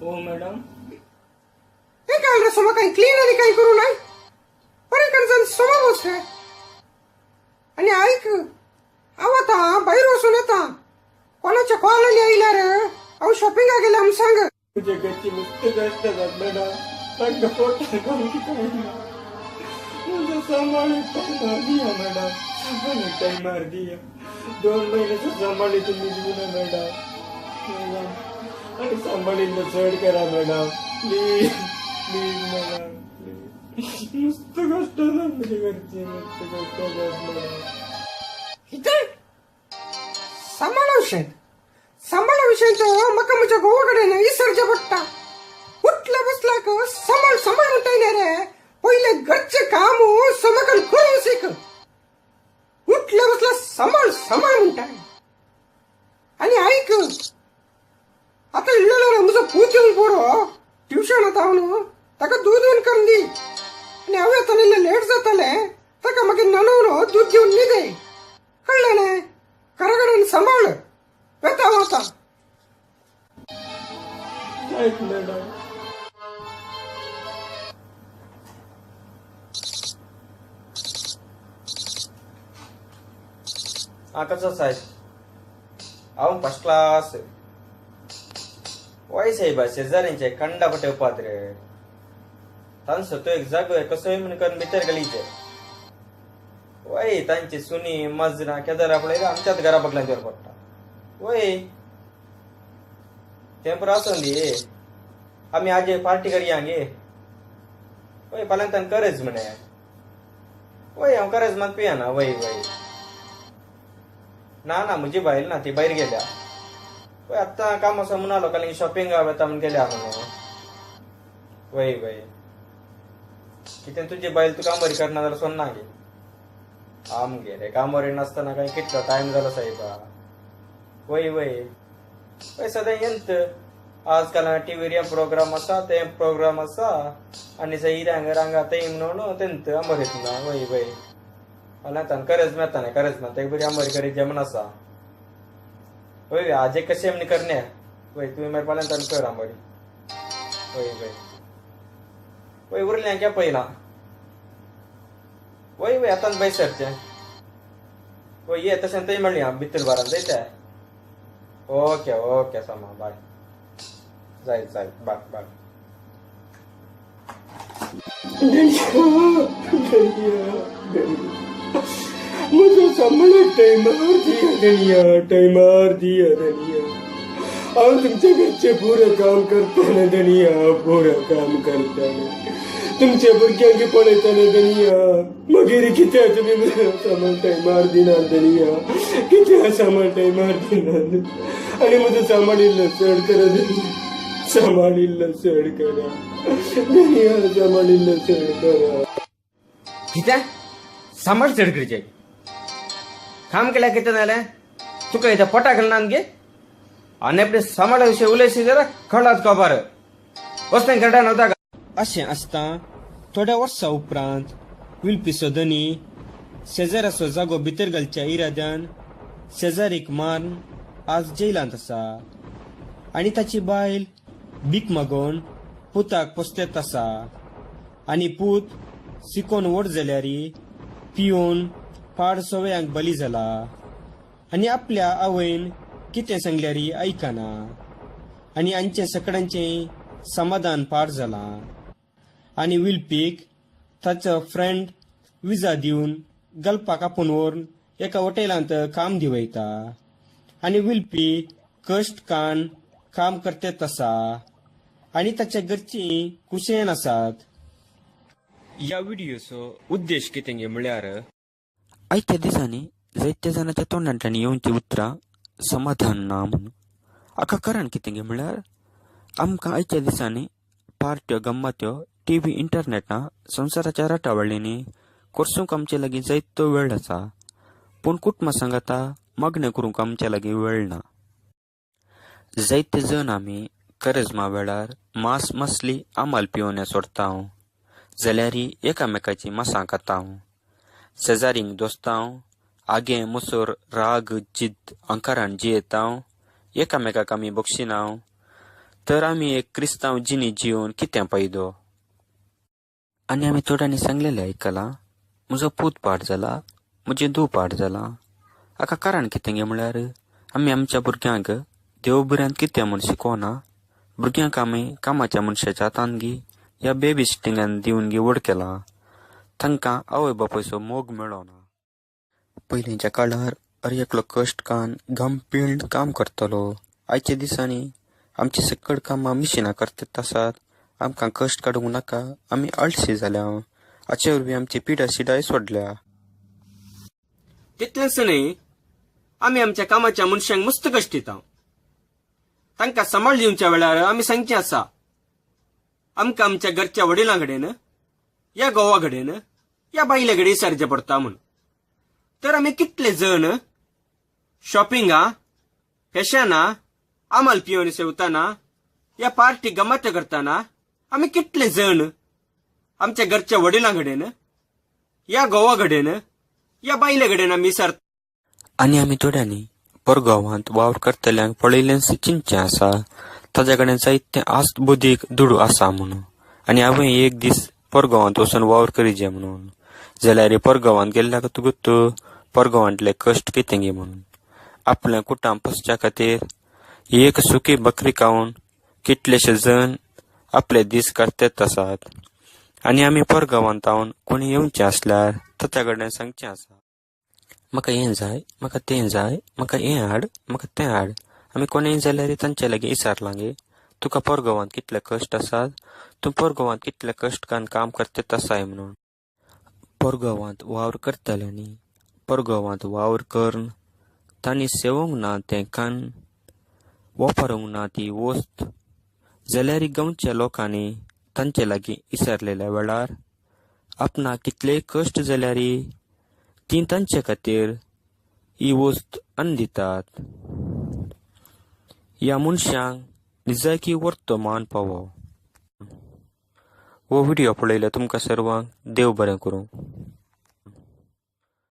हो मॅडम. हे काय सोमा काही क्लीन आणि काही करू नाही बरे कर सोमा बसते आणि ऐक आवता बाहेर बसून येता कोणाच्या कॉल यायला रे अहो शॉपिंग गेला म्हणून सांग तुझ्या घरची नुसते कष्ट करतात मॅडम. थंड पोट करून काही मुझे सांभाळी टाइम दिया मॅडम. सांभाळी टाइम मार दिया 2 महिन्याचं सांभाळी तुम्ही देऊ ना मॅडम. आणि सांभाळीला चढ करा madam please please madam please. नुसतं कष्ट ना तुझ्या घरची नुसतं कष्ट करत मॅडम. इथे सांभाळा विषय तो मका मुझ्या गोवाकडे ना इसरच्या बट्टा उठला बसला का सांभाळ म्हणता येणार रे. पहिले घरचे काम समकल करू शिक उठला बसला सांभाळ म्हणताय आणि ऐक आता इळलं मुझं पूत येऊन पोरो ट्युशन आता ಅವನು तका दूध येऊन करून दी आणि अवे आता लेट जाताले तका मग ननवनो दूध घेऊन निदे कळलं करगडन सांभाळ वेता होता ऐक मॅडम. कसं साहेब अहो फर्स्ट क्लास वाई साहेब शेजाऱ्यांचे कंडापटे पात्रे तांस तो एक जागो आहे कसं म्हणून करून भितर गलीचे वय तांची सुनी मजना केदार आपल्या आमच्याच घरा बघल्यावर पडता वय तेंपर असून दे आम्ही आज पार्टी करी गे वय पालन करेच म्हणे वय हांव करेच मग पिया ना वय वय ना म्हजी बायल ना ती बाहेर गेल्या वय आत्ता काम असं म्हणालो कारण शॉपिंग येता म्हणून गेल्या म्हणून वय वय कितें तुझी बायल तू कामवारी करना जाल्यार सोन ना गे आमगे रे कामवारी नासतना काही कितलो टाइम झाला साहेबा. वय वय वय सदां येंत आजकाल टीव्हीर प्रोग्राम आसा ते प्रोग्राम आसा आनी हिऱ्यांग रांगा ते म्हणून तेंत अमरीत ना वय वय अलातान करेज मेळता न्ही करेज ना ते बरी अमरी करी जेवण आसा वय आजे कशें म्हण करणे वय तुवें मागीर पाल्यान कर अमरी वय वय वय उरलें क्या पयला वय वय आतां बाय सरचें वय ये तशें थंय म्हणली हांव भितर बारान जायते. ओके ओके समा बाय जाय बाय बाय. मुझे सांभाळा टाइम मार दिया धनिया. और तुमच्या घरचे पुरं काम करताना धनिया पुरं काम करताना तुमच्या भुरग्यांची पळयताना धनिया मगेरी किती तुम्ही सांभाळटाय मार दिना धनिया किती सांभाळटाय मार दिना आणि मुझं सांभाळिल्लं चढ करा सांभाळिल्लं चढ करा धनिया सांभाळिल्लं चढ करा. कित्या सांबाळ चड करचे काम केल्या कितें जालें तुका इथं पोटा घालना गे आनी आपले सांबाळा विशय उलयशी जाल्यार खळाच खबर वस्तें घडा नव्हता अशें आसता थोड्या वर्सां उपरांत विलपी सोदनी शेजाराचो जागो भितर घालच्या इराद्यान शेजारीक मारून आज जेलांत आसा आनी ताची बायल भीक मागोवन पुताक पोसतेत आसा आनी पूत शिकोन व्हड जाल्यारी पिवन पाड सवयांक बली जाला आनी आपल्या आवयन कितें सांगल्यारी आयकना आनी हांचे सगळ्यांचें समाधान पाड जालां आनी विलपीक ताचो फ्रेंड विजा दिवन गलपाक आपूण व्हरून एका हॉटेलांत काम दिवयता आनी विलपी कश्ट कान काम करतेत आसा आनी ताच्या घरचीं कुशेन आसात. ह्या व्हिडिओचो उद्देश कितें गे म्हळ्यार आयच्या दिसांनी जायत्या जाणांच्या तोंडांतल्यान येवची उतरां समाधान ना म्हणून हाका कारण कितें गे म्हळ्यार आमकां आयच्या दिसांनी पार्ट्यो गम्मात्यो टीव्ही इंटरनेटा संवसाराच्या राटावळींनी करसूंक आमचे लागीं जायतो वेळ आसा पूण कुटुंबा सांगाता मागण्यो करूंक आमच्या लागीं वेळ ना. जायते जण आमी करजमा वेळार मांस मसली आमाल पिवोन सोडतांव जाल्यारी एकामेकाची मांसां खातांव शेजारींक दोस्तांव आगे मुसोर राग जिद्द अंकारान जियेतांव एकामेकाक आमी बक्षिनांव तर आम्ही एक क्रिस्तांव जिणी जिवन कित्या पायदो. आनी आमी थोड्यांनी सांगलेले आयकला, म्हजो पूत पाड जाला, म्हजें धूव पाड जाला. हाका कारण कितें गे म्हळ्यार आमी आमच्या भुरग्यांक देव बऱ्यांत कितें म्हूण शिकोवना. भुरग्यांक आमी कामाच्या मनशाच्या हातान गी या बेबी सिटिंगान दिवन गी व्हड केला. तांकां आवय बापायचो मोग मेळोना. पयलींच्या काळार हर एकलो कश्ट कान घाम पिळून काम करतलो. आयच्या दिसांनी आमची सकड कामां मिशिनां करतात आसात. आमकां कश्ट काडूंक नाका, आमी आळशी जाल्या. हाचे वरवीं आमची पिडा शिडाय सोडल्या. तितलेंच न्ही, आमी आमच्या कामाच्या मनशांक मस्त कश्ट दिता. तांकां सांबाळ दिवच्या वेळार आमी सांगचें आसा, आमकां आमच्या घरच्या वडिलां कडेन या घोवा कडेन या बायले कडेन सरचें पडटा म्हूण. तर आमी कितले जण शॉपिंगा, फॅशना, आमाल पिवन सेवताना या पार्टी गमात करताना आमी कितले जण आमच्या घरच्या वडिलां कडेन या घोवा कडेन या बायले कडेन आमी सरता. आनी आमी थोड्यांनी परगांवांत वावर करतल्यांक पळयलेंच चिंतचें आसा, ताच्या कडेन जायतें आस्त बुदीक दुडू आसा म्हणून. आनी हांवें एक दीस परगांवांत वचून वावर करीचे म्हणून. जाल्यार परगांवांत गेल्ल्या तुगूत परगांवांतले कश्ट कितें गे म्हणून. आपल्या कुटां पोसच्या खातीर एक सुकी बकरी खावन कितलेशे जण आपले दीस काडटात आसात. आनी आमी परगांवांत हावन कोणी येवचें आसल्यार ताच्या कडेन सांगचें आसा, म्हाका हें जाय, म्हाका तें जाय, म्हाका हें हाड, म्हाका तें हाड. आमी कोणेय जाल्यार तांचे लागीं विचारलां गे, तुका परगांवांत कितले कश्ट आसात, तूं परगांवांत कितले कश्ट कान काम करतात आसाय म्हणून. परगांवांत वावर करतल्यांनी परगांवांत वावर करून तांणी सेवूंक ना तें कान वापरूंक ना ती वस्त जाल्यार गांवच्या लोकांनी तांचे लागीं विचारलेल्या वेळार आपणाक कितलेय कश्ट जाल्यार ती तांचे खातीर ही वस्त आनी दितात. ह्या मनशांक निजायकी वर्तो मान पावो. हो व्हिडिओ पळयल्या तुमकां सर्वांक देव बरें करूं.